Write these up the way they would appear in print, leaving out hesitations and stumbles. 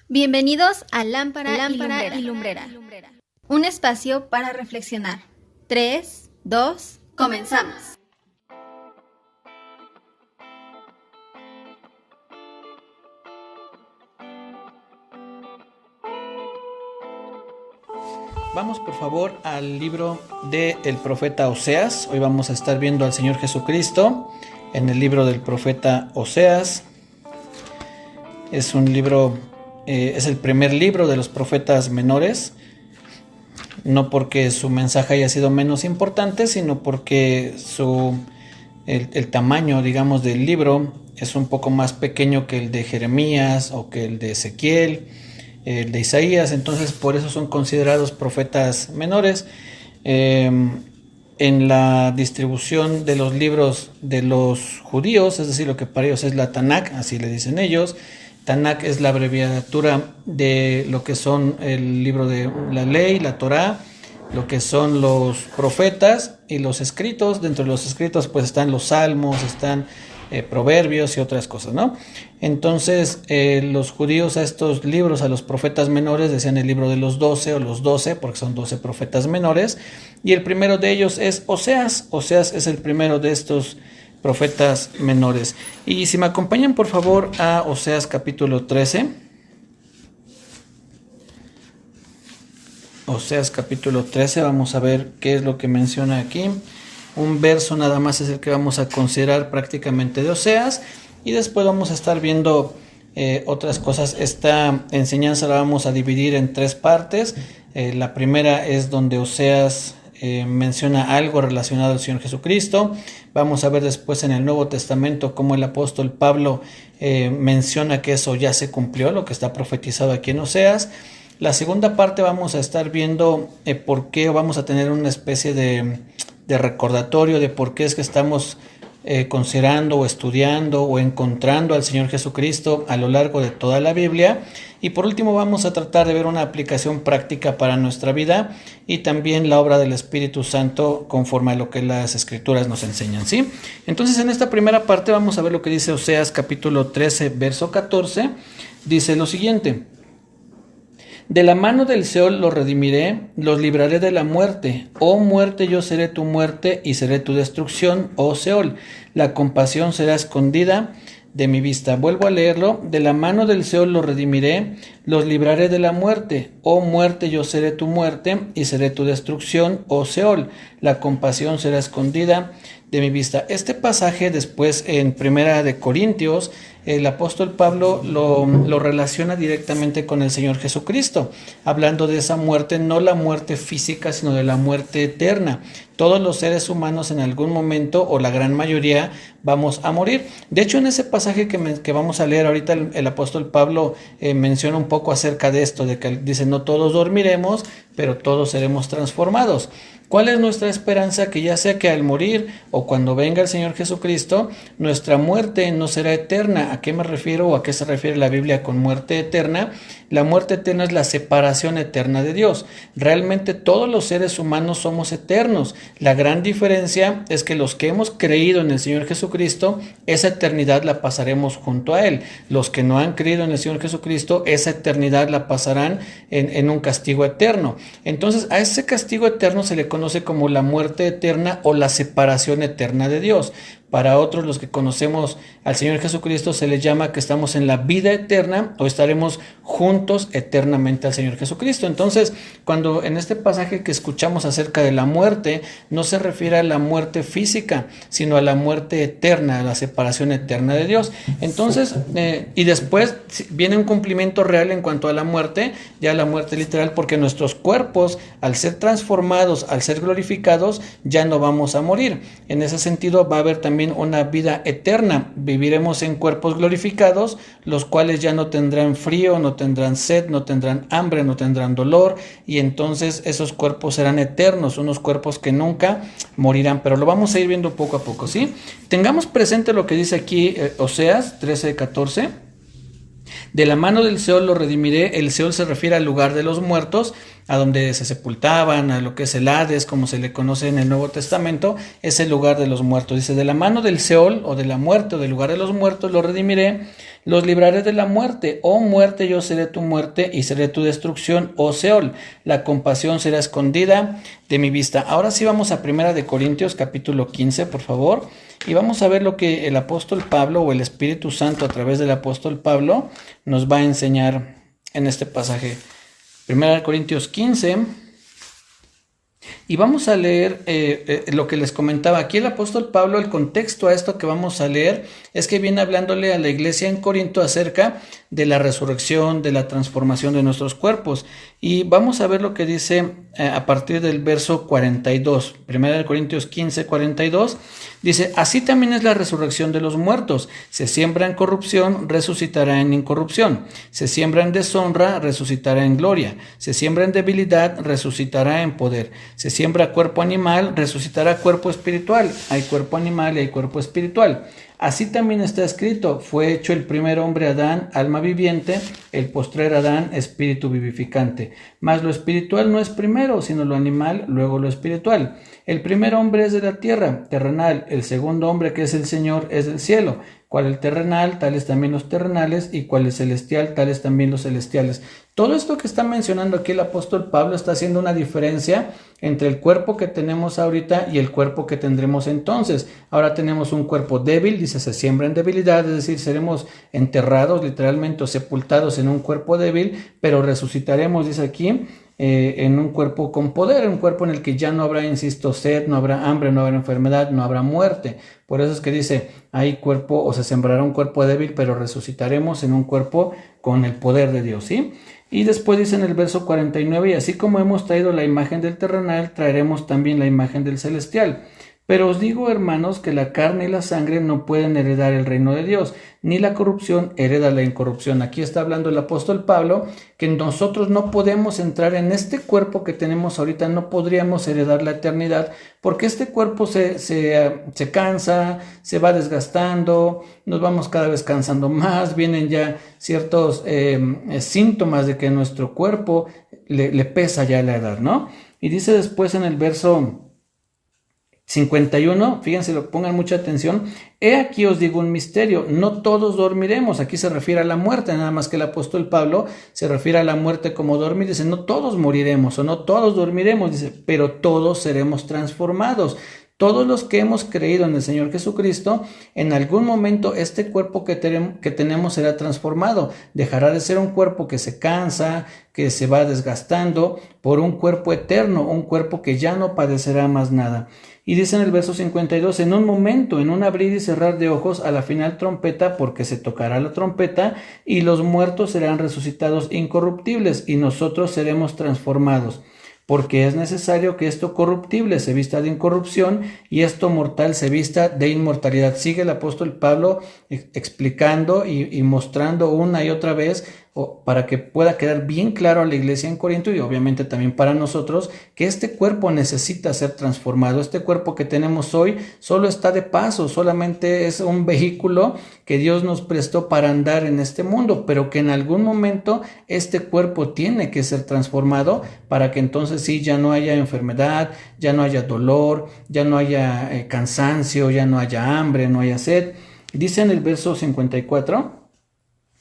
Bienvenidos a Lámpara y Lumbrera, un espacio para reflexionar. 3, 2, comenzamos. Vamos por favor al libro del profeta Oseas. Hoy vamos a estar viendo al Señor Jesucristo en el libro del profeta Oseas. Es un libro, es el primer libro de los profetas menores. No porque su mensaje haya sido menos importante, sino porque el tamaño, digamos, del libro es un poco más pequeño que el de Jeremías o que el de Ezequiel, el de Isaías. Entonces por eso son considerados profetas menores. En la distribución de los libros de los judíos, es decir, lo que para ellos es la Tanakh, así le dicen ellos. Tanakh es la abreviatura de lo que son el libro de la ley, la Torá, lo que son los profetas y los escritos. Dentro de los escritos pues están los salmos, están proverbios y otras cosas, ¿no? Entonces los judíos a estos libros, a los profetas menores, decían el libro de los 12 o los 12, porque son 12 profetas menores, y el primero de ellos es Oseas. Oseas es el primero de estos profetas menores. Y si me acompañan por favor a Oseas capítulo 13. Oseas capítulo 13, vamos a ver qué es lo que menciona aquí. Un verso nada más es el que vamos a considerar prácticamente de Oseas, y después vamos a estar viendo otras cosas. Esta enseñanza la vamos a dividir en tres partes. La primera es donde Oseas menciona algo relacionado al Señor Jesucristo. Vamos a ver después en el Nuevo Testamento cómo el apóstol Pablo menciona que eso ya se cumplió, lo que está profetizado aquí en Oseas. La segunda parte vamos a estar viendo por qué, vamos a tener una especie de recordatorio de por qué es que estamos considerando o estudiando o encontrando al Señor Jesucristo a lo largo de toda la Biblia. Y por último vamos a tratar de ver una aplicación práctica para nuestra vida y también la obra del Espíritu Santo conforme a lo que las Escrituras nos enseñan, ¿sí? Entonces en esta primera parte vamos a ver lo que dice Oseas capítulo 13 verso 14. Dice lo siguiente: de la mano del Seol los redimiré, los libraré de la muerte. Oh muerte, yo seré tu muerte y seré tu destrucción, oh Seol. La compasión será escondida de mi vista. Vuelvo a leerlo. De la mano del Seol los redimiré, los libraré de la muerte. Oh muerte, yo seré tu muerte y seré tu destrucción, oh Seol. La compasión será escondida de mi vista. Este pasaje después en Primera de Corintios, el apóstol Pablo lo relaciona directamente con el Señor Jesucristo, hablando de esa muerte, no la muerte física, sino de la muerte eterna. Todos los seres humanos en algún momento, o la gran mayoría, vamos a morir. De hecho, en ese pasaje que vamos a leer ahorita, el apóstol Pablo menciona un poco acerca de esto, de que dice, no todos dormiremos, pero todos seremos transformados. ¿Cuál es nuestra esperanza? Que ya sea que al morir o cuando venga el Señor Jesucristo, nuestra muerte no será eterna. ¿A qué me refiero o a qué se refiere la Biblia con muerte eterna? La muerte eterna es la separación eterna de Dios. Realmente todos los seres humanos somos eternos. La gran diferencia es que los que hemos creído en el Señor Jesucristo, esa eternidad la pasaremos junto a Él. Los que no han creído en el Señor Jesucristo, esa eternidad la pasarán en un castigo eterno. Entonces a ese castigo eterno se le conoce como la muerte eterna o la separación eterna de Dios. Para otros, los que conocemos al Señor Jesucristo, se les llama que estamos en la vida eterna o estaremos juntos eternamente al Señor Jesucristo. Entonces, cuando en este pasaje que escuchamos acerca de la muerte, no se refiere a la muerte física, sino a la muerte eterna, a la separación eterna de Dios. Entonces, y después viene un cumplimiento real en cuanto a la muerte, ya la muerte literal, porque nuestros cuerpos, al ser transformados, al ser glorificados, ya no vamos a morir. En ese sentido, va a haber también una vida eterna. Viviremos en cuerpos glorificados, los cuales ya no tendrán frío, no tendrán sed, no tendrán hambre, no tendrán dolor, y entonces esos cuerpos serán eternos, unos cuerpos que nunca morirán. Pero lo vamos a ir viendo poco a poco, ¿sí? Tengamos presente lo que dice aquí Oseas 13:14. De la mano del Seol lo redimiré. El Seol se refiere al lugar de los muertos, a donde se sepultaban, a lo que es el Hades, como se le conoce en el Nuevo Testamento, es el lugar de los muertos. Dice, de la mano del Seol, o de la muerte, o del lugar de los muertos, lo redimiré. Los libraré de la muerte, oh muerte, yo seré tu muerte y seré tu destrucción, oh Seol. La compasión será escondida de mi vista. Ahora sí vamos a 1 Corintios capítulo 15, por favor, y vamos a ver lo que el apóstol Pablo o el Espíritu Santo a través del apóstol Pablo nos va a enseñar en este pasaje. 1 Corintios 15. Y vamos a leer lo que les comentaba. Aquí el apóstol Pablo, el contexto a esto que vamos a leer es que viene hablándole a la iglesia en Corinto acerca de la resurrección, de la transformación de nuestros cuerpos. Y vamos a ver lo que dice a partir del verso 42. 1 Corintios 15, 42. Dice, así también es la resurrección de los muertos. Se siembra en corrupción, resucitará en incorrupción. Se siembra en deshonra, resucitará en gloria. Se siembra en debilidad, resucitará en poder. Se siembra cuerpo animal, resucitará cuerpo espiritual. Hay cuerpo animal y hay cuerpo espiritual. Así también está escrito, fue hecho el primer hombre Adán, alma viviente, el postrer Adán, espíritu vivificante. Mas lo espiritual no es primero, sino lo animal, luego lo espiritual. El primer hombre es de la tierra, terrenal, el segundo hombre que es el Señor es del cielo. Cual el terrenal, tales también los terrenales, y cual el celestial, tales también los celestiales. Todo esto que está mencionando aquí el apóstol Pablo está haciendo una diferencia entre el cuerpo que tenemos ahorita y el cuerpo que tendremos entonces. Ahora tenemos un cuerpo débil, dice, se siembra en debilidad, es decir, seremos enterrados literalmente o sepultados en un cuerpo débil, pero resucitaremos, dice aquí, en un cuerpo con poder, un cuerpo en el que ya no habrá, insisto, sed, no habrá hambre, no habrá enfermedad, no habrá muerte. Por eso es que dice, hay cuerpo o se sembrará un cuerpo débil, pero resucitaremos en un cuerpo con el poder de Dios, ¿sí? Y después dice en el verso 49, y así como hemos traído la imagen del terrenal, traeremos también la imagen del celestial. Pero os digo, hermanos, que la carne y la sangre no pueden heredar el reino de Dios, ni la corrupción hereda la incorrupción. Aquí está hablando el apóstol Pablo, que nosotros no podemos entrar en este cuerpo que tenemos ahorita, no podríamos heredar la eternidad, porque este cuerpo se cansa, se va desgastando, nos vamos cada vez cansando más, vienen ya ciertos síntomas de que nuestro cuerpo le pesa ya la edad, ¿no? Y dice después en el verso 51, fíjense, pongan mucha atención. He aquí os digo un misterio, no todos dormiremos. Aquí se refiere a la muerte, nada más que el apóstol Pablo se refiere a la muerte como dormir. Dice, no todos moriremos o no todos dormiremos, dice, pero todos seremos transformados. Todos los que hemos creído en el Señor Jesucristo, en algún momento este cuerpo que tenemos será transformado. Dejará de ser un cuerpo que se cansa, que se va desgastando, por un cuerpo eterno, un cuerpo que ya no padecerá más nada. Y dice en el verso 52, en un momento, en un abrir y cerrar de ojos, a la final trompeta, porque se tocará la trompeta, y los muertos serán resucitados incorruptibles, y nosotros seremos transformados. Porque es necesario que esto corruptible se vista de incorrupción y esto mortal se vista de inmortalidad. Sigue el apóstol Pablo explicando y mostrando una y otra vez para que pueda quedar bien claro a la iglesia en Corinto y obviamente también para nosotros que este cuerpo necesita ser transformado. Este cuerpo que tenemos hoy solo está de paso, solamente es un vehículo que Dios nos prestó para andar en este mundo, pero que en algún momento este cuerpo tiene que ser transformado para que entonces sí ya no haya enfermedad, ya no haya dolor, ya no haya cansancio, ya no haya hambre, no haya sed. Dice en el verso 54,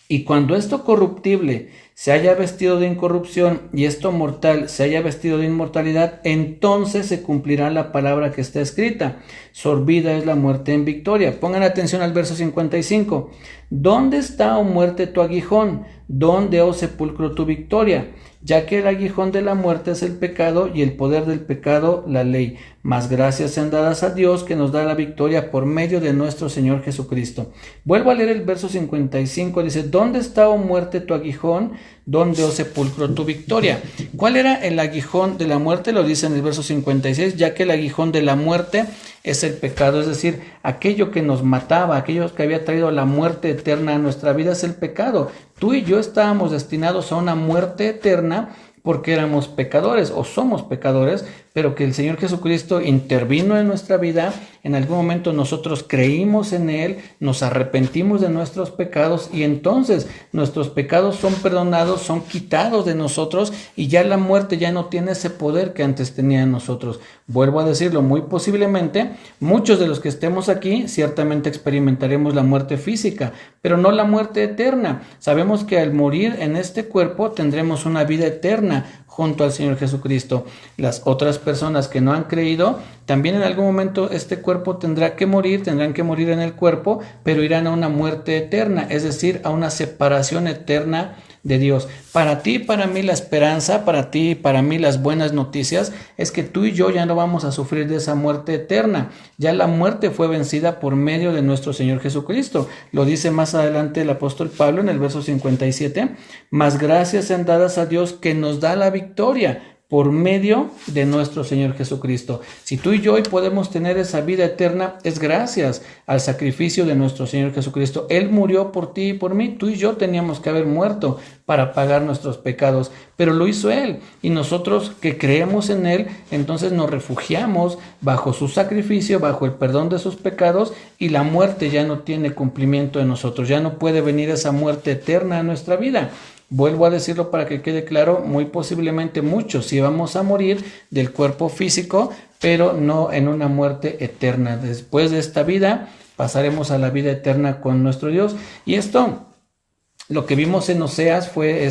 y cuando esto corruptible se haya vestido de incorrupción y esto mortal se haya vestido de inmortalidad, entonces se cumplirá la palabra que está escrita. Sorbida es la muerte en victoria. Pongan atención al verso 55. ¿Dónde está, oh muerte, tu aguijón? ¿Dónde, oh sepulcro, tu victoria? Ya que el aguijón de la muerte es el pecado y el poder del pecado la ley. Mas gracias sean dadas a Dios que nos da la victoria por medio de nuestro Señor Jesucristo. Vuelvo a leer el verso 55, dice, ¿dónde está, oh muerte, tu aguijón? ¿Dónde, oh sepulcro, tu victoria? ¿Cuál era el aguijón de la muerte? Lo dice en el verso 56, ya que el aguijón de la muerte es el pecado, es decir, aquello que nos mataba, aquello que había traído la muerte eterna a nuestra vida es el pecado. Tú y yo estábamos destinados a una muerte eterna porque éramos pecadores o somos pecadores, pero que el Señor Jesucristo intervino en nuestra vida. En algún momento nosotros creímos en Él, nos arrepentimos de nuestros pecados y entonces nuestros pecados son perdonados, son quitados de nosotros y ya la muerte ya no tiene ese poder que antes tenía en nosotros. Vuelvo a decirlo, muy posiblemente muchos de los que estemos aquí ciertamente experimentaremos la muerte física, pero no la muerte eterna. Sabemos que al morir en este cuerpo tendremos una vida eterna junto al Señor Jesucristo. Las otras personas que no han creído, también en algún momento este cuerpo tendrán que morir en el cuerpo, pero irán a una muerte eterna, es decir, a una separación eterna de Dios. Para ti y para mí la esperanza, para ti y para mí las buenas noticias es que tú y yo ya no vamos a sufrir de esa muerte eterna. Ya la muerte fue vencida por medio de nuestro Señor Jesucristo. Lo dice más adelante el apóstol Pablo en el verso 57. Mas gracias sean dadas a Dios que nos da la victoria por medio de nuestro Señor Jesucristo. Si tú y yo hoy podemos tener esa vida eterna, es gracias al sacrificio de nuestro Señor Jesucristo. Él murió por ti y por mí. Tú y yo teníamos que haber muerto para pagar nuestros pecados, pero lo hizo Él. Y nosotros que creemos en Él, entonces nos refugiamos bajo su sacrificio, bajo el perdón de sus pecados, y la muerte ya no tiene cumplimiento en nosotros. Ya no puede venir esa muerte eterna a nuestra vida. Vuelvo a decirlo para que quede claro, muy posiblemente muchos sí vamos a morir del cuerpo físico, pero no en una muerte eterna. Después de esta vida pasaremos a la vida eterna con nuestro Dios. Y esto, lo que vimos en Oseas fue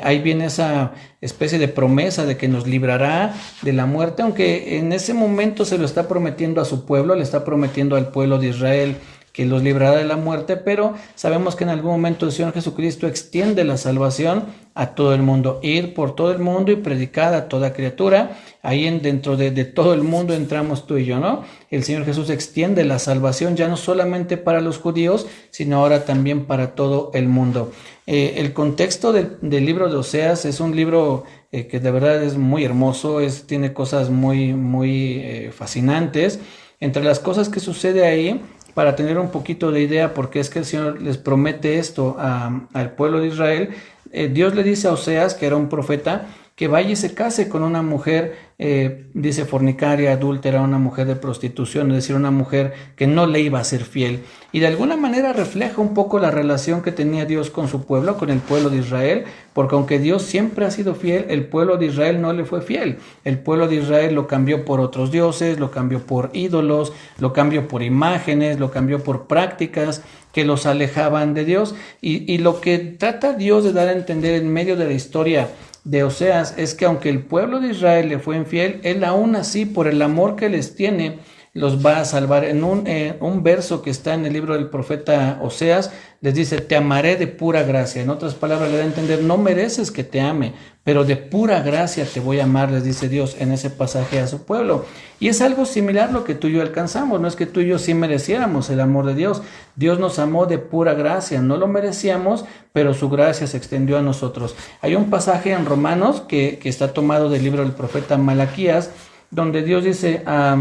ahí viene esa especie de promesa de que nos librará de la muerte, aunque en ese momento se lo está prometiendo a su pueblo, le está prometiendo al pueblo de Israel que los librará de la muerte, pero sabemos que en algún momento el Señor Jesucristo extiende la salvación a todo el mundo. Ir por todo el mundo y predicar a toda criatura. Ahí dentro de todo el mundo entramos tú y yo, ¿no? El Señor Jesús extiende la salvación ya no solamente para los judíos, sino ahora también para todo el mundo. El contexto del libro de Oseas es un libro que de verdad es muy hermoso, tiene cosas muy fascinantes. Entre las cosas que sucede ahí, para tener un poquito de idea por qué es que el Señor les promete esto al pueblo de Israel, Dios le dice a Oseas, que era un profeta, que vaya y se case con una mujer, dice fornicaria, adúltera, una mujer de prostitución, es decir, una mujer que no le iba a ser fiel. Y de alguna manera refleja un poco la relación que tenía Dios con su pueblo, con el pueblo de Israel, porque aunque Dios siempre ha sido fiel, el pueblo de Israel no le fue fiel. El pueblo de Israel lo cambió por otros dioses, lo cambió por ídolos, lo cambió por imágenes, lo cambió por prácticas que los alejaban de Dios. Y lo que trata Dios de dar a entender en medio de la historia de Oseas es que aunque el pueblo de Israel le fue infiel, Él aún así, por el amor que les tiene, los va a salvar. En un verso que está en el libro del profeta Oseas, les dice: te amaré de pura gracia. En otras palabras, le da a entender, no mereces que te ame, pero de pura gracia te voy a amar, les dice Dios en ese pasaje a su pueblo. Y es algo similar lo que tú y yo alcanzamos. No es que tú y yo sí mereciéramos el amor de Dios. Dios nos amó de pura gracia, no lo merecíamos, pero su gracia se extendió a nosotros. Hay un pasaje en Romanos que está tomado del libro del profeta Malaquías, donde Dios dice: a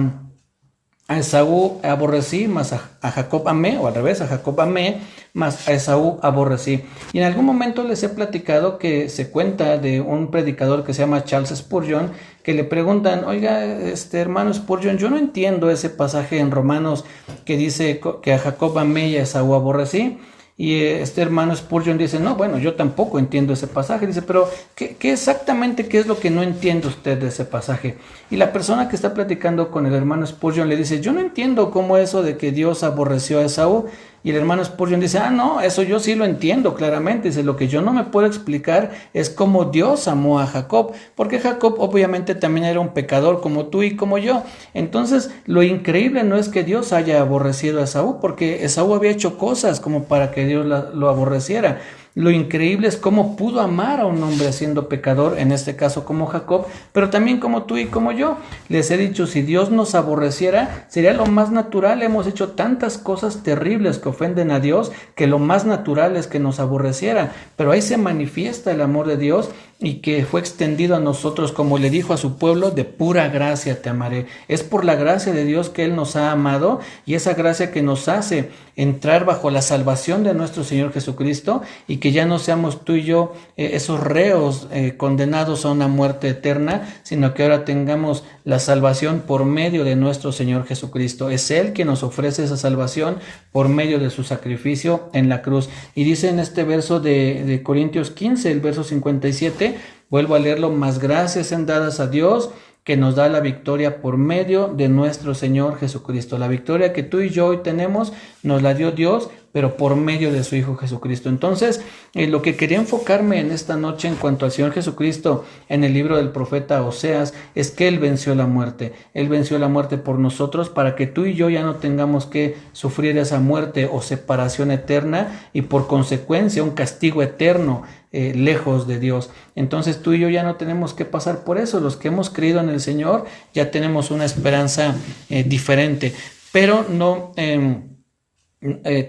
Esaú aborrecí, mas a Jacob amé, o al revés, a Jacob amé, mas a Esaú aborrecí. Y en algún momento les he platicado que se cuenta de un predicador que se llama Charles Spurgeon, que le preguntan: oiga, hermano Spurgeon, yo no entiendo ese pasaje en Romanos que dice que a Jacob amé y a Esaú aborrecí. Y hermano Spurgeon dice: no, bueno, yo tampoco entiendo ese pasaje. Dice: pero ¿qué exactamente qué es lo que no entiende usted de ese pasaje? Y la persona que está platicando con el hermano Spurgeon le dice: yo no entiendo cómo eso de que Dios aborreció a Esaú. Y el hermano Spurgeon dice: no, eso yo sí lo entiendo claramente. Dice: lo que yo no me puedo explicar es cómo Dios amó a Jacob, porque Jacob obviamente también era un pecador como tú y como yo. Entonces, lo increíble no es que Dios haya aborrecido a Esaú, porque Esaú había hecho cosas como para que Dios lo aborreciera. Lo increíble es cómo pudo amar a un hombre siendo pecador, en este caso como Jacob, pero también como tú y como yo. Les he dicho, si Dios nos aborreciera, sería lo más natural. Hemos hecho tantas cosas terribles que ofenden a Dios, que lo más natural es que nos aborreciera. Pero ahí se manifiesta el amor de Dios, y que fue extendido a nosotros, como le dijo a su pueblo, de pura gracia te amaré. Es por la gracia de Dios que Él nos ha amado, y esa gracia que nos hace entrar bajo la salvación de nuestro Señor Jesucristo, y que ya no seamos tú y yo esos reos condenados a una muerte eterna, sino que ahora tengamos la salvación por medio de nuestro Señor Jesucristo. Es Él quien nos ofrece esa salvación por medio de su sacrificio en la cruz. Y dice en este verso de Corintios 15, el verso 57, vuelvo a leerlo: más gracias sean dadas a Dios, que nos da la victoria por medio de nuestro Señor Jesucristo. La victoria que tú y yo hoy tenemos nos la dio Dios, pero por medio de su Hijo Jesucristo. Entonces, lo que quería enfocarme en esta noche en cuanto al Señor Jesucristo en el libro del profeta Oseas es que Él venció la muerte. Él venció la muerte por nosotros para que tú y yo ya no tengamos que sufrir esa muerte o separación eterna y por consecuencia un castigo eterno lejos de Dios. Entonces tú y yo ya no tenemos que pasar por eso. Los que hemos creído en el Señor ya tenemos una esperanza diferente, pero no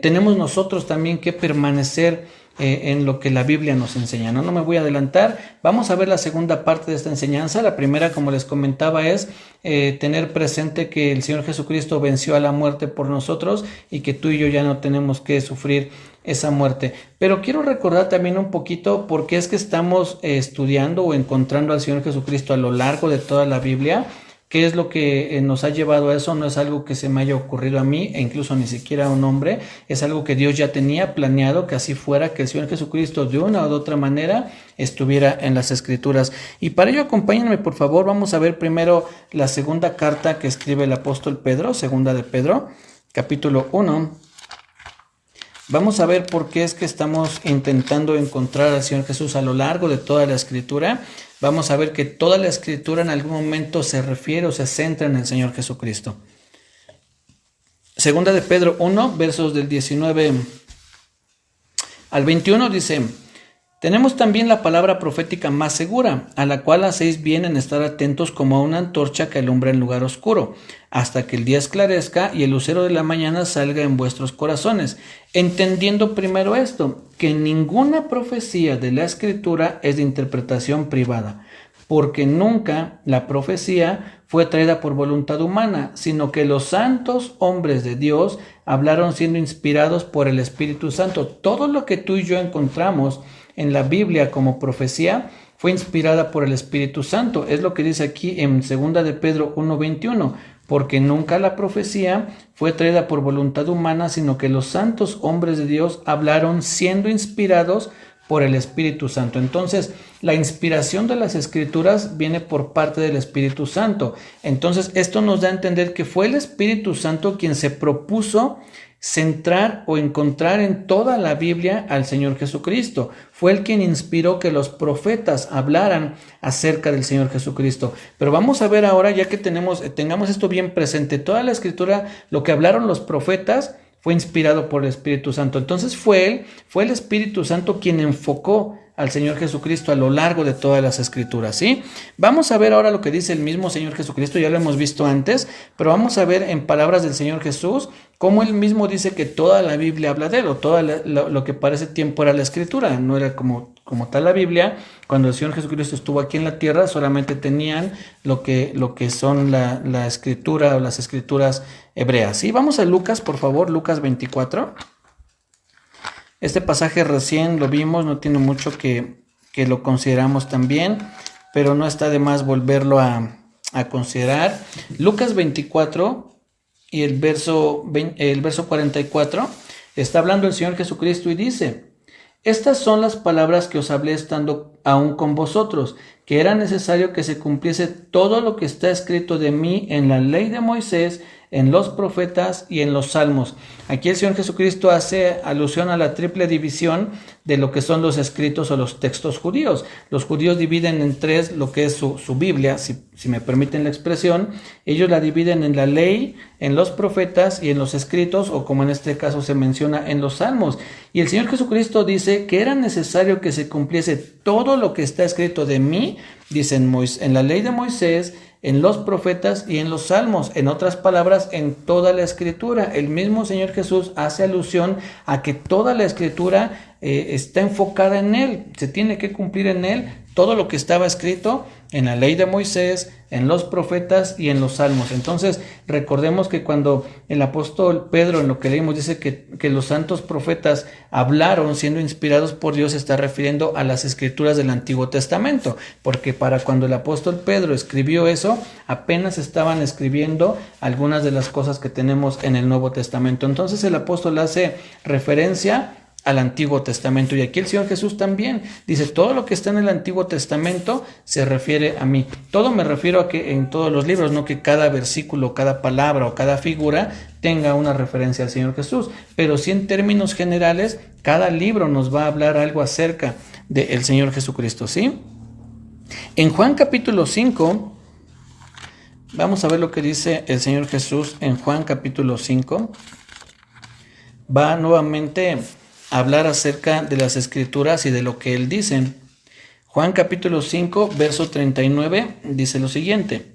tenemos nosotros también que permanecer en lo que la Biblia nos enseña. No me voy a adelantar. Vamos a ver la segunda parte de esta enseñanza. La primera, como les comentaba, es tener presente que el Señor Jesucristo venció a la muerte por nosotros y que tú y yo ya no tenemos que sufrir esa muerte. Pero quiero recordar también un poquito por qué es que estamos estudiando o encontrando al Señor Jesucristo a lo largo de toda la Biblia. ¿Qué es lo que nos ha llevado a eso? No es algo que se me haya ocurrido a mí, e incluso ni siquiera a un hombre. Es algo que Dios ya tenía planeado que así fuera, que el Señor Jesucristo de una o de otra manera estuviera en las Escrituras. Y para ello acompáñenme, por favor. Vamos a ver primero la segunda carta que escribe el apóstol Pedro, segunda de Pedro, capítulo 1. Vamos a ver por qué es que estamos intentando encontrar al Señor Jesús a lo largo de toda la Escritura. Vamos a ver que toda la Escritura en algún momento se refiere o se centra en el Señor Jesucristo. Segunda de Pedro 1, versos del 19 al 21 dice: tenemos también la palabra profética más segura, a la cual hacéis bien en estar atentos como a una antorcha que alumbra en lugar oscuro, hasta que el día esclarezca y el lucero de la mañana salga en vuestros corazones, entendiendo primero esto, que ninguna profecía de la Escritura es de interpretación privada, porque nunca la profecía fue traída por voluntad humana, sino que los santos hombres de Dios hablaron siendo inspirados por el Espíritu Santo. Todo lo que tú y yo encontramos en la Biblia como profecía fue inspirada por el Espíritu Santo. Es lo que dice aquí en 2 de Pedro 1:21, porque nunca la profecía fue traída por voluntad humana, sino que los santos hombres de Dios hablaron siendo inspirados por el Espíritu Santo. Entonces, la inspiración de las Escrituras viene por parte del Espíritu Santo. Entonces, esto nos da a entender que fue el Espíritu Santo quien se propuso centrar o encontrar en toda la Biblia al Señor Jesucristo. Fue el quien inspiró que los profetas hablaran acerca del Señor Jesucristo. Pero vamos a ver ahora, ya que tengamos esto bien presente, toda la Escritura, lo que hablaron los profetas fue inspirado por el Espíritu Santo. Entonces fue el Espíritu Santo quien enfocó al Señor Jesucristo a lo largo de todas las Escrituras, ¿sí? Vamos a ver ahora lo que dice el mismo Señor Jesucristo, ya lo hemos visto antes, pero vamos a ver en palabras del Señor Jesús cómo Él mismo dice que toda la Biblia habla de Él, o todo lo que para ese tiempo era la Escritura. No era como tal la Biblia. Cuando el Señor Jesucristo estuvo aquí en la tierra, solamente tenían lo que son la Escritura o las Escrituras hebreas, ¿sí? Vamos a Lucas, por favor, Lucas 24. Este pasaje recién lo vimos, no tiene mucho que lo consideramos también, pero no está de más volverlo a considerar. Lucas 24 y el verso 44, está hablando el Señor Jesucristo y dice: estas son las palabras que os hablé estando aún con vosotros, que era necesario que se cumpliese todo lo que está escrito de mí en la ley de Moisés, en los profetas y en los salmos. Aquí el Señor Jesucristo hace alusión a la triple división de lo que son los escritos o los textos judíos. Los judíos dividen en tres lo que es su Biblia, si me permiten la expresión. Ellos la dividen en la ley, en los profetas y en los escritos, o como en este caso se menciona, en los salmos. Y el Señor Jesucristo dice que era necesario que se cumpliese todo lo que está escrito de mí, dice en la ley de Moisés, en los profetas y en los salmos. En otras palabras, en toda la Escritura. El mismo Señor Jesús hace alusión a que toda la Escritura está enfocada en Él. Se tiene que cumplir en Él todo lo que estaba escrito en la ley de Moisés, en los profetas y en los salmos. Entonces recordemos que cuando el apóstol Pedro, en lo que leímos, dice que los santos profetas hablaron siendo inspirados por Dios, se está refiriendo a las escrituras del Antiguo Testamento, porque para cuando el apóstol Pedro escribió eso, apenas estaban escribiendo algunas de las cosas que tenemos en el Nuevo Testamento. Entonces el apóstol hace referencia al Antiguo Testamento, y aquí el Señor Jesús también dice: todo lo que está en el Antiguo Testamento se refiere a mí. Todo me refiero a que en todos los libros, no que cada versículo, cada palabra o cada figura tenga una referencia al Señor Jesús, pero sí en términos generales cada libro nos va a hablar algo acerca del Señor Jesucristo, ¿sí? En Juan capítulo 5 vamos a ver lo que dice el Señor Jesús. En Juan capítulo 5 va nuevamente hablar acerca de las escrituras y de lo que él dice. Juan capítulo 5, verso 39, dice lo siguiente.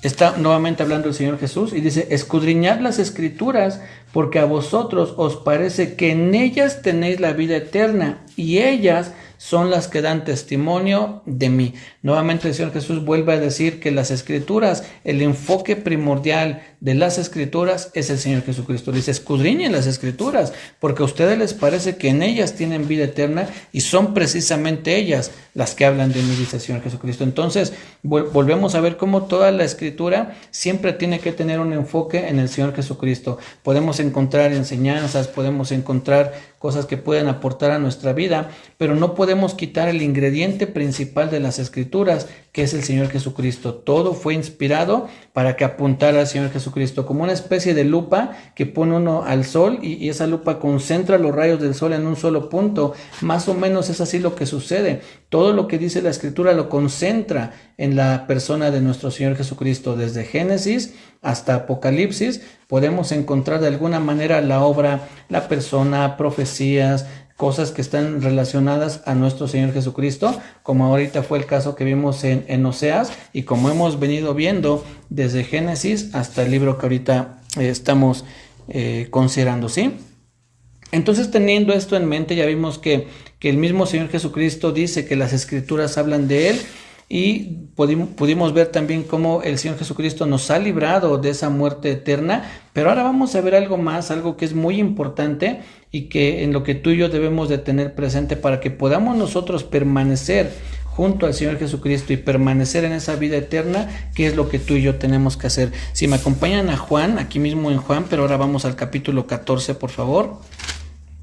Está nuevamente hablando el Señor Jesús y dice: escudriñad las escrituras, porque a vosotros os parece que en ellas tenéis la vida eterna, y ellas son las que dan testimonio de mí. Nuevamente el Señor Jesús vuelve a decir que las escrituras, el enfoque primordial de las escrituras es el Señor Jesucristo. Dice: escudriñen las escrituras, porque a ustedes les parece que en ellas tienen vida eterna, y son precisamente ellas las que hablan de mí, dice el Señor Jesucristo. Entonces volvemos a ver cómo toda la escritura siempre tiene que tener un enfoque en el Señor Jesucristo. Podemos encontrar enseñanzas, podemos encontrar cosas que pueden aportar a nuestra vida, pero no podemos quitar el ingrediente principal de las escrituras, que es el Señor Jesucristo. Todo fue inspirado para que apuntara al Señor Jesucristo, como una especie de lupa que pone uno al sol, y esa lupa concentra los rayos del sol en un solo punto. Más o menos es así lo que sucede. Todo lo que dice la escritura lo concentra en la persona de nuestro Señor Jesucristo. Desde Génesis hasta Apocalipsis podemos encontrar de alguna manera la obra, la persona, profecías, cosas que están relacionadas a nuestro Señor Jesucristo, como ahorita fue el caso que vimos en Oseas, y como hemos venido viendo desde Génesis hasta el libro que ahorita estamos considerando, ¿sí? Entonces, teniendo esto en mente, ya vimos que el mismo Señor Jesucristo dice que las escrituras hablan de Él, y pudimos ver también cómo el Señor Jesucristo nos ha librado de esa muerte eterna. Pero ahora vamos a ver algo más, algo que es muy importante y que en lo que tú y yo debemos de tener presente para que podamos nosotros permanecer junto al Señor Jesucristo y permanecer en esa vida eterna, que es lo que tú y yo tenemos que hacer. Si me acompañan a Juan, aquí mismo en Juan, pero ahora vamos al capítulo 14, por favor.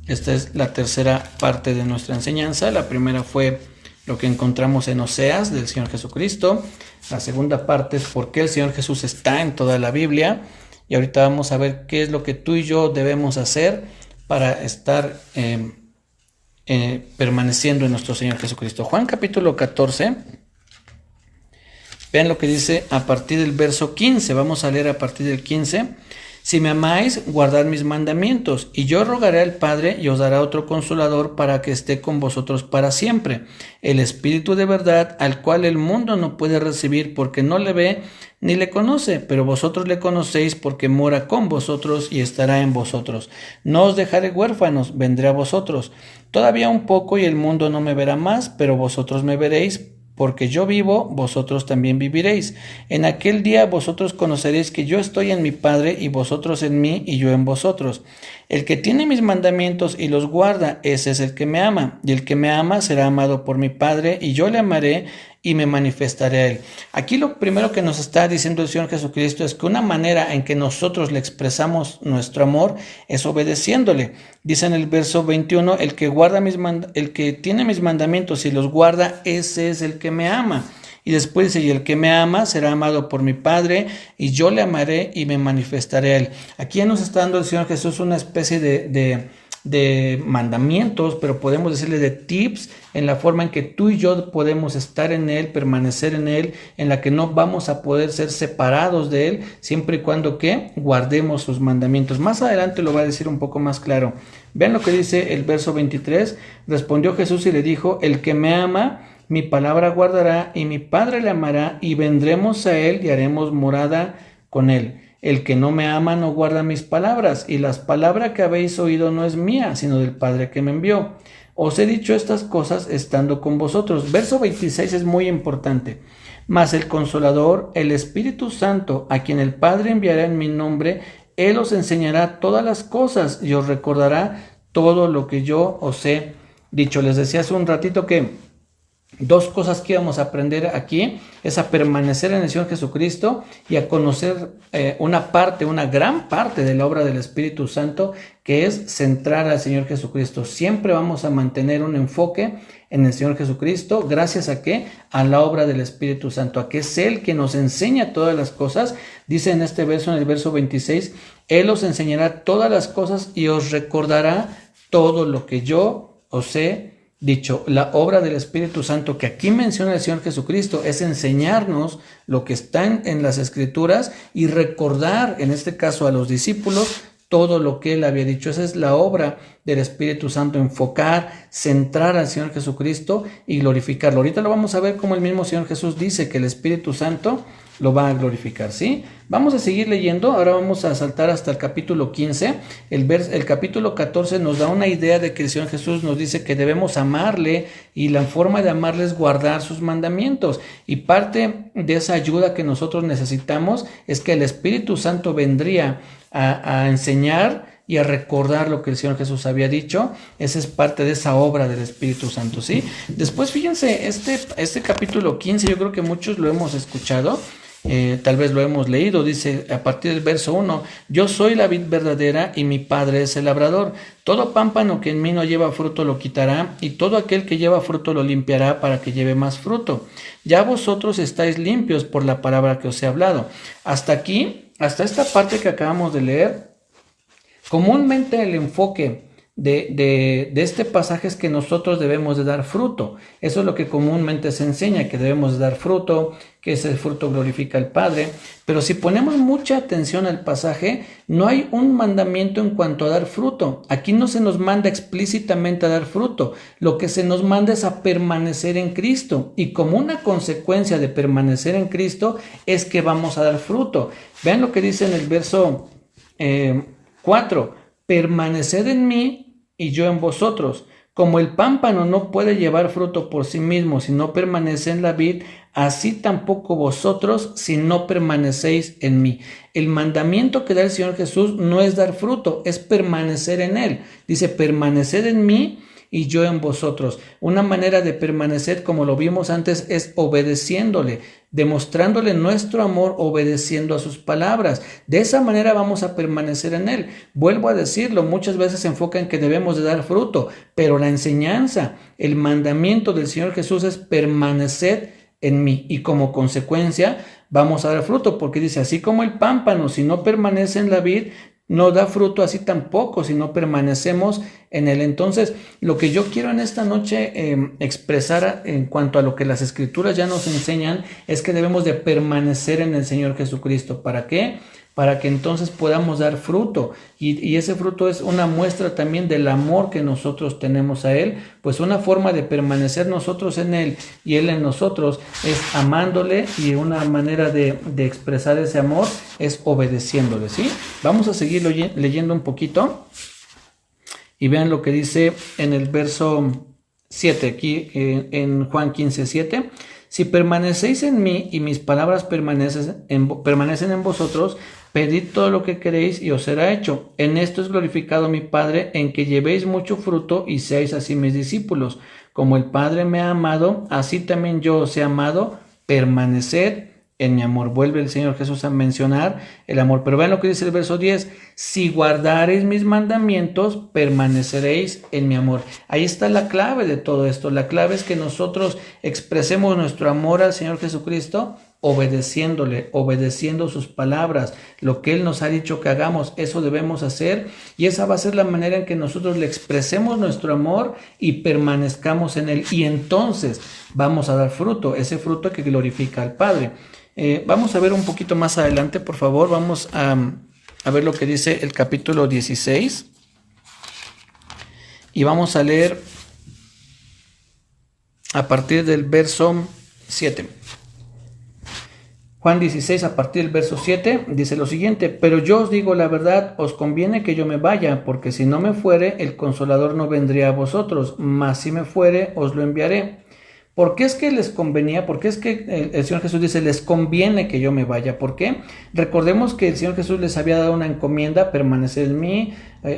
Esta es la tercera parte de nuestra enseñanza. La primera fue lo que encontramos en Oseas del Señor Jesucristo. La segunda parte es por qué el Señor Jesús está en toda la Biblia. Y ahorita vamos a ver qué es lo que tú y yo debemos hacer para estar permaneciendo en nuestro Señor Jesucristo. Juan capítulo 14. Vean lo que dice a partir del verso 15. Vamos a leer a partir del 15. Si me amáis, guardad mis mandamientos, y yo rogaré al Padre, y os dará otro Consolador para que esté con vosotros para siempre, el Espíritu de verdad, al cual el mundo no puede recibir porque no le ve ni le conoce, pero vosotros le conocéis porque mora con vosotros y estará en vosotros. No os dejaré huérfanos, vendré a vosotros. Todavía un poco y el mundo no me verá más, pero vosotros me veréis. Porque yo vivo, vosotros también viviréis. En aquel día vosotros conoceréis que yo estoy en mi Padre, y vosotros en mí, y yo en vosotros. El que tiene mis mandamientos y los guarda, ese es el que me ama. Y el que me ama será amado por mi Padre, y yo le amaré y me manifestaré a él. Aquí lo primero que nos está diciendo el Señor Jesucristo es que una manera en que nosotros le expresamos nuestro amor es obedeciéndole. Dice en el verso 21, el que tiene mis mandamientos y los guarda, ese es el que me ama. Y después dice, y el que me ama será amado por mi Padre, y yo le amaré y me manifestaré a él. Aquí ya nos está dando el Señor Jesús una especie de mandamientos, pero podemos decirle de tips en la forma en que tú y yo podemos estar en Él, permanecer en Él, en la que no vamos a poder ser separados de Él, siempre y cuando que guardemos sus mandamientos. Más adelante lo va a decir un poco más claro. Vean lo que dice el verso 23. Respondió Jesús y le dijo, el que me ama, mi palabra guardará, y mi Padre le amará, y vendremos a Él y haremos morada con Él. El que no me ama no guarda mis palabras, y las palabras que habéis oído no es mía, sino del Padre que me envió. Os he dicho estas cosas estando con vosotros. Verso 26 es muy importante. Mas el Consolador, el Espíritu Santo, a quien el Padre enviará en mi nombre, Él os enseñará todas las cosas y os recordará todo lo que yo os he dicho. Les decía hace un ratito que dos cosas que íbamos a aprender aquí es a permanecer en el Señor Jesucristo y a conocer una gran parte de la obra del Espíritu Santo, que es centrar al Señor Jesucristo. Siempre vamos a mantener un enfoque en el Señor Jesucristo. ¿Gracias a qué? A la obra del Espíritu Santo, a que es Él que nos enseña todas las cosas. Dice en este verso, en el verso 26, Él os enseñará todas las cosas y os recordará todo lo que yo os he dicho. La obra del Espíritu Santo que aquí menciona el Señor Jesucristo es enseñarnos lo que está en las Escrituras y recordar, en este caso a los discípulos, todo lo que Él había dicho. Esa es la obra del Espíritu Santo, enfocar, centrar al Señor Jesucristo y glorificarlo. Ahorita lo vamos a ver como el mismo Señor Jesús dice que el Espíritu Santo lo va a glorificar, ¿sí? Vamos a seguir leyendo. Ahora vamos a saltar hasta el capítulo 15. El capítulo 14 nos da una idea de que el Señor Jesús nos dice que debemos amarle y la forma de amarle es guardar sus mandamientos. Y parte de esa ayuda que nosotros necesitamos es que el Espíritu Santo vendría a enseñar y a recordar lo que el Señor Jesús había dicho. Esa es parte de esa obra del Espíritu Santo, ¿sí? Después, fíjense, este capítulo 15, yo creo que muchos lo hemos escuchado. Tal vez lo hemos leído. Dice a partir del verso 1: yo soy la vid verdadera y mi Padre es el labrador. Todo pámpano que en mí no lleva fruto lo quitará, y todo aquel que lleva fruto lo limpiará para que lleve más fruto. Ya vosotros estáis limpios por la palabra que os he hablado. Hasta aquí, hasta esta parte que acabamos de leer, comúnmente el enfoque de este pasaje es que nosotros debemos de dar fruto. Eso es lo que comúnmente se enseña, que debemos de dar fruto, que ese fruto glorifica al Padre. Pero si ponemos mucha atención al pasaje, no hay un mandamiento en cuanto a dar fruto. Aquí no se nos manda explícitamente a dar fruto. Lo que se nos manda es a permanecer en Cristo. Y como una consecuencia de permanecer en Cristo es que vamos a dar fruto. Vean lo que dice en el verso 4. Permaneced en mí y yo en vosotros. Como el pámpano no puede llevar fruto por sí mismo si no permanece en la vid, así tampoco vosotros si no permanecéis en mí. El mandamiento que da el Señor Jesús no es dar fruto, es permanecer en Él. Dice, permaneced en mí y yo en vosotros. Una manera de permanecer, como lo vimos antes, es obedeciéndole, demostrándole nuestro amor, obedeciendo a sus palabras. De esa manera vamos a permanecer en Él. Vuelvo a decirlo, muchas veces se enfoca en que debemos de dar fruto, pero la enseñanza, el mandamiento del Señor Jesús es permanecer en mí, y como consecuencia vamos a dar fruto, porque dice, así como el pámpano, si no permanece en la vid, no da fruto, así tampoco si no permanecemos en Él. Entonces, lo que yo quiero en esta noche expresar en cuanto a lo que las Escrituras ya nos enseñan es que debemos de permanecer en el Señor Jesucristo. ¿Para qué? Para que entonces podamos dar fruto, y ese fruto es una muestra también del amor que nosotros tenemos a Él. Pues una forma de permanecer nosotros en Él y Él en nosotros es amándole, y una manera de expresar ese amor es obedeciéndole, ¿sí? Vamos a seguir leyendo un poquito y vean lo que dice en el verso 7, aquí en Juan 15:7. Si permanecéis en mí y mis palabras permanecen en vosotros, pedid todo lo que queréis y os será hecho. En esto es glorificado mi Padre, en que llevéis mucho fruto y seáis así mis discípulos. Como el Padre me ha amado, así también yo os he amado. Permaneced en mi amor. Vuelve el Señor Jesús a mencionar el amor. Pero vean lo que dice el verso 10. Si guardareis mis mandamientos, permaneceréis en mi amor. Ahí está la clave de todo esto. La clave es que nosotros expresemos nuestro amor al Señor Jesucristo obedeciéndole, obedeciendo sus palabras, lo que Él nos ha dicho que hagamos, eso debemos hacer, y esa va a ser la manera en que nosotros le expresemos nuestro amor y permanezcamos en Él, y entonces vamos a dar fruto, ese fruto que glorifica al Padre. Vamos a ver un poquito más adelante, por favor, vamos a ver lo que dice el capítulo 16, y vamos a leer a partir del verso 7. Juan 16, a partir del verso 7, dice lo siguiente: pero yo os digo la verdad, os conviene que yo me vaya, porque si no me fuere, el Consolador no vendría a vosotros, mas si me fuere, os lo enviaré. ¿Por qué es que les convenía? ¿Por qué es que el Señor Jesús dice, les conviene que yo me vaya? ¿Por qué? Recordemos que el Señor Jesús les había dado una encomienda: permanecer en mí,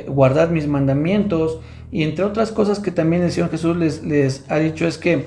guardar mis mandamientos, y entre otras cosas que también el Señor Jesús les ha dicho es que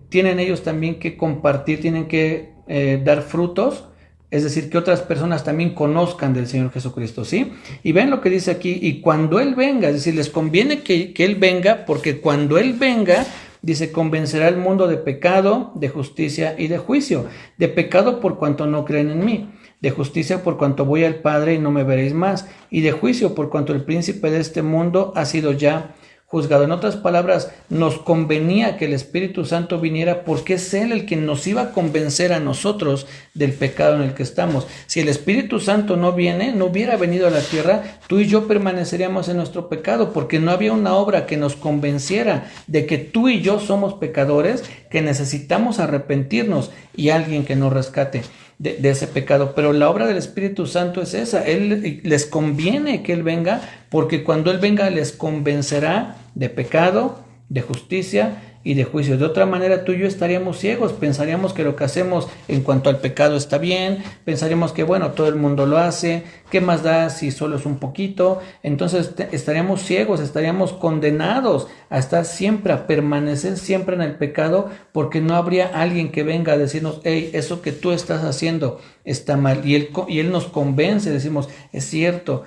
tienen ellos también que compartir, tienen que dar frutos, es decir, que otras personas también conozcan del Señor Jesucristo, ¿sí? Y ven lo que dice aquí: y cuando Él venga, es decir, les conviene que Él venga, porque cuando Él venga, dice, convencerá al mundo de pecado, de justicia y de juicio. De pecado por cuanto no creen en mí, de justicia por cuanto voy al Padre y no me veréis más, y de juicio por cuanto el príncipe de este mundo ha sido ya juzgado. En otras palabras, nos convenía que el Espíritu Santo viniera porque es Él el que nos iba a convencer a nosotros del pecado en el que estamos. Si el Espíritu Santo no viene, no hubiera venido a la tierra, tú y yo permaneceríamos en nuestro pecado, porque no había una obra que nos convenciera de que tú y yo somos pecadores, que necesitamos arrepentirnos, y alguien que nos rescate de ese pecado. Pero la obra del Espíritu Santo es esa: Él les conviene que Él venga, porque cuando Él venga les convencerá de pecado, de justicia y de juicio. De otra manera, tú y yo estaríamos ciegos, pensaríamos que lo que hacemos en cuanto al pecado está bien, pensaríamos que bueno, todo el mundo lo hace, ¿qué más da si solo es un poquito? Entonces estaríamos ciegos, estaríamos condenados a estar siempre, a permanecer siempre en el pecado, porque no habría alguien que venga a decirnos, hey, eso que tú estás haciendo está mal, y él nos convence, decimos, es cierto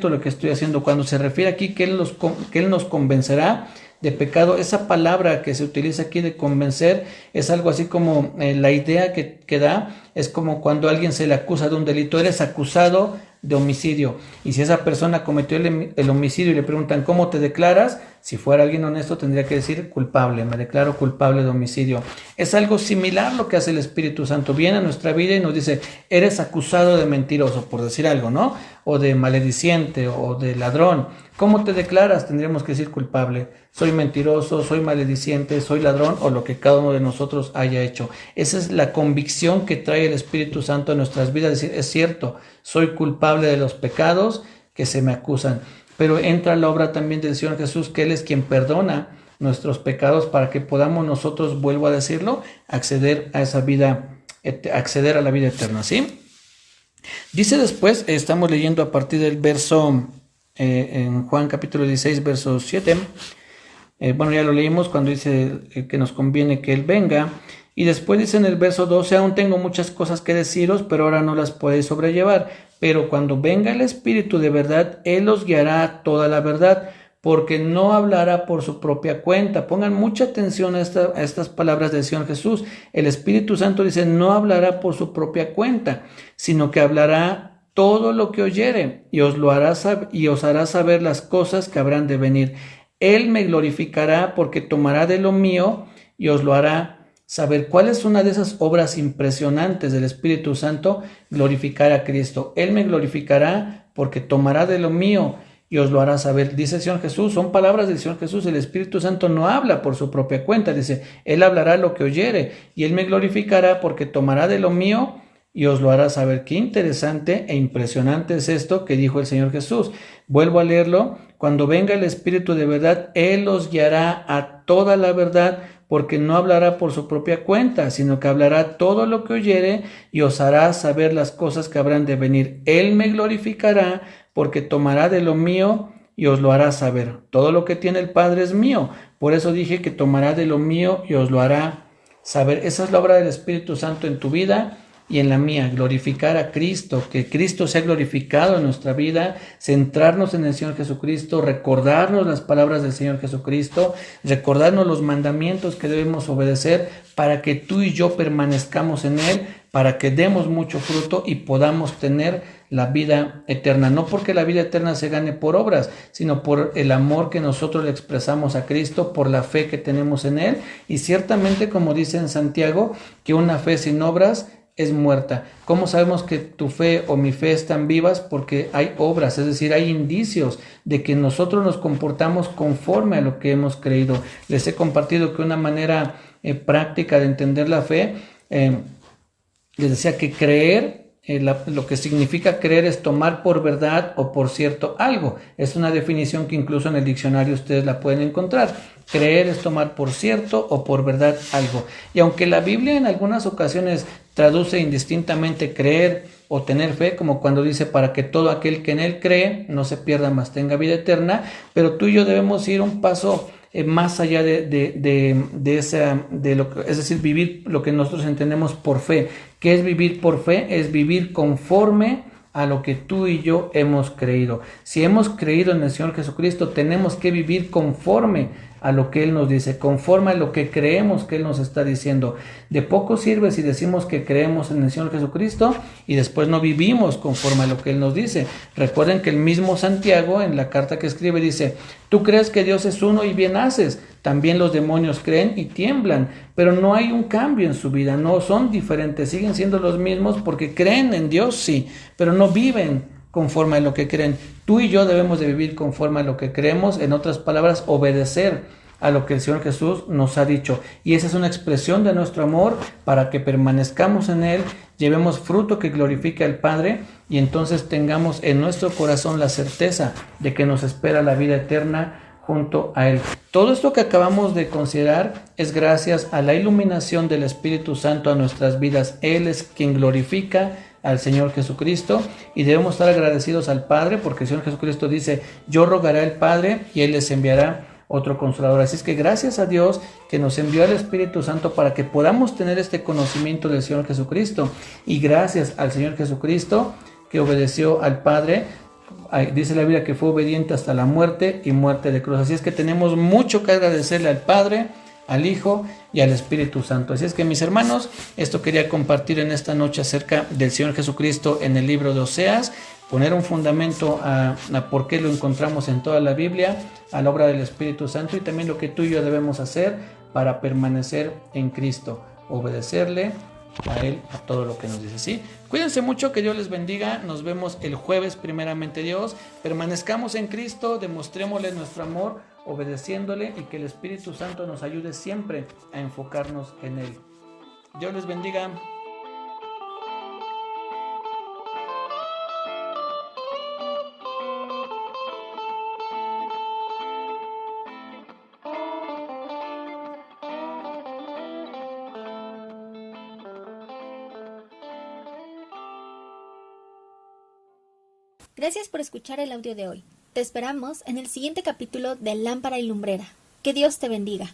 lo que estoy haciendo. Cuando se refiere aquí que Él nos convencerá de pecado, esa palabra que se utiliza aquí de convencer es algo así como la idea que da, es como cuando a alguien se le acusa de un delito: eres acusado de homicidio, y si esa persona cometió el homicidio y le preguntan ¿cómo te declaras? Si fuera alguien honesto tendría que decir culpable, me declaro culpable de homicidio. Es algo similar lo que hace el Espíritu Santo: viene a nuestra vida y nos dice, eres acusado de mentiroso, por decir algo, ¿no? O de malediciente o de ladrón. ¿Cómo te declaras? Tendríamos que decir culpable. Soy mentiroso, soy malediciente, soy ladrón, o lo que cada uno de nosotros haya hecho. Esa es la convicción que trae el Espíritu Santo a nuestras vidas: decir, es cierto, soy culpable de los pecados que se me acusan. Pero entra la obra también del Señor Jesús, que Él es quien perdona nuestros pecados para que podamos nosotros, vuelvo a decirlo, acceder a esa vida, acceder a la vida eterna, ¿sí? Dice después, estamos leyendo a partir del verso, en Juan capítulo 16, verso 7, bueno, ya lo leímos cuando dice que nos conviene que Él venga, y después dice en el verso 12, aún tengo muchas cosas que deciros, pero ahora no las podéis sobrellevar, pero cuando venga el Espíritu de verdad, Él os guiará a toda la verdad, porque no hablará por su propia cuenta. Pongan mucha atención a estas palabras del Señor Jesús. El Espíritu Santo dice, no hablará por su propia cuenta, sino que hablará todo lo que oyere, y os hará saber las cosas que habrán de venir. Él me glorificará, porque tomará de lo mío y os lo hará saber. ¿Cuál es una de esas obras impresionantes del Espíritu Santo? Glorificar a Cristo. Él me glorificará porque tomará de lo mío y os lo hará saber. Dice el Señor Jesús, son palabras del Señor Jesús. El Espíritu Santo no habla por su propia cuenta. Dice, Él hablará lo que oyere, y Él me glorificará porque tomará de lo mío y os lo hará saber. Qué interesante e impresionante es esto que dijo el Señor Jesús. Vuelvo a leerlo. Cuando venga el Espíritu de verdad, Él os guiará a toda la verdad, porque no hablará por su propia cuenta, sino que hablará todo lo que oyere y os hará saber las cosas que habrán de venir. Él me glorificará, porque tomará de lo mío y os lo hará saber. Todo lo que tiene el Padre es mío. Por eso dije que tomará de lo mío y os lo hará saber. Esa es la obra del Espíritu Santo en tu vida y en la mía: glorificar a Cristo, que Cristo sea glorificado en nuestra vida, centrarnos en el Señor Jesucristo, recordarnos las palabras del Señor Jesucristo, recordarnos los mandamientos que debemos obedecer para que tú y yo permanezcamos en Él, para que demos mucho fruto y podamos tener la vida eterna. No porque la vida eterna se gane por obras, sino por el amor que nosotros le expresamos a Cristo, por la fe que tenemos en Él. Y ciertamente, como dice en Santiago, que una fe sin obras es muerta. ¿Cómo sabemos que tu fe o mi fe están vivas? Porque hay obras, es decir, hay indicios de que nosotros nos comportamos conforme a lo que hemos creído. Les he compartido que una manera práctica de entender la fe Les decía que creer, lo que significa creer es tomar por verdad o por cierto algo. Es una definición que incluso en el diccionario ustedes la pueden encontrar. Creer es tomar por cierto o por verdad algo. Y aunque la Biblia en algunas ocasiones traduce indistintamente creer o tener fe, como cuando dice para que todo aquel que en él cree no se pierda, mas tenga vida eterna, pero tú y yo debemos ir un paso más allá de lo que, es decir, vivir lo que nosotros entendemos por fe. ¿Qué es vivir por fe? Es vivir conforme a lo que tú y yo hemos creído. Si hemos creído en el Señor Jesucristo, tenemos que vivir conforme a lo que Él nos dice, conforme a lo que creemos que Él nos está diciendo. De poco sirve si decimos que creemos en el Señor Jesucristo y después no vivimos conforme a lo que Él nos dice. Recuerden que el mismo Santiago en la carta que escribe dice, tú crees que Dios es uno y bien haces. También los demonios creen y tiemblan, pero no hay un cambio en su vida, no son diferentes, siguen siendo los mismos porque creen en Dios, sí, pero no viven conforme a lo que creen. Tú y yo debemos de vivir conforme a lo que creemos, en otras palabras, obedecer a lo que el Señor Jesús nos ha dicho. Y esa es una expresión de nuestro amor para que permanezcamos en Él, llevemos fruto que glorifique al Padre y entonces tengamos en nuestro corazón la certeza de que nos espera la vida eterna junto a Él. Todo esto que acabamos de considerar es gracias a la iluminación del Espíritu Santo a nuestras vidas. Él es quien glorifica al Señor Jesucristo y debemos estar agradecidos al Padre porque el Señor Jesucristo dice, yo rogaré al Padre y Él les enviará otro consolador. Así es que gracias a Dios que nos envió al Espíritu Santo para que podamos tener este conocimiento del Señor Jesucristo y gracias al Señor Jesucristo que obedeció al Padre. Dice la Biblia que fue obediente hasta la muerte y muerte de cruz. Así es que tenemos mucho que agradecerle al Padre, al Hijo y al Espíritu Santo. Así es que mis hermanos, esto quería compartir en esta noche acerca del Señor Jesucristo en el libro de Oseas, poner un fundamento a por qué lo encontramos en toda la Biblia, a la obra del Espíritu Santo y también lo que tú y yo debemos hacer para permanecer en Cristo, obedecerle a Él, a todo lo que nos dice, ¿sí? Cuídense mucho, que Dios les bendiga, nos vemos el jueves primeramente Dios, permanezcamos en Cristo, demostrémosle nuestro amor, obedeciéndole y que el Espíritu Santo nos ayude siempre a enfocarnos en Él. Dios les bendiga. Gracias por escuchar el audio de hoy. Te esperamos en el siguiente capítulo de Lámpara y Lumbrera. Que Dios te bendiga.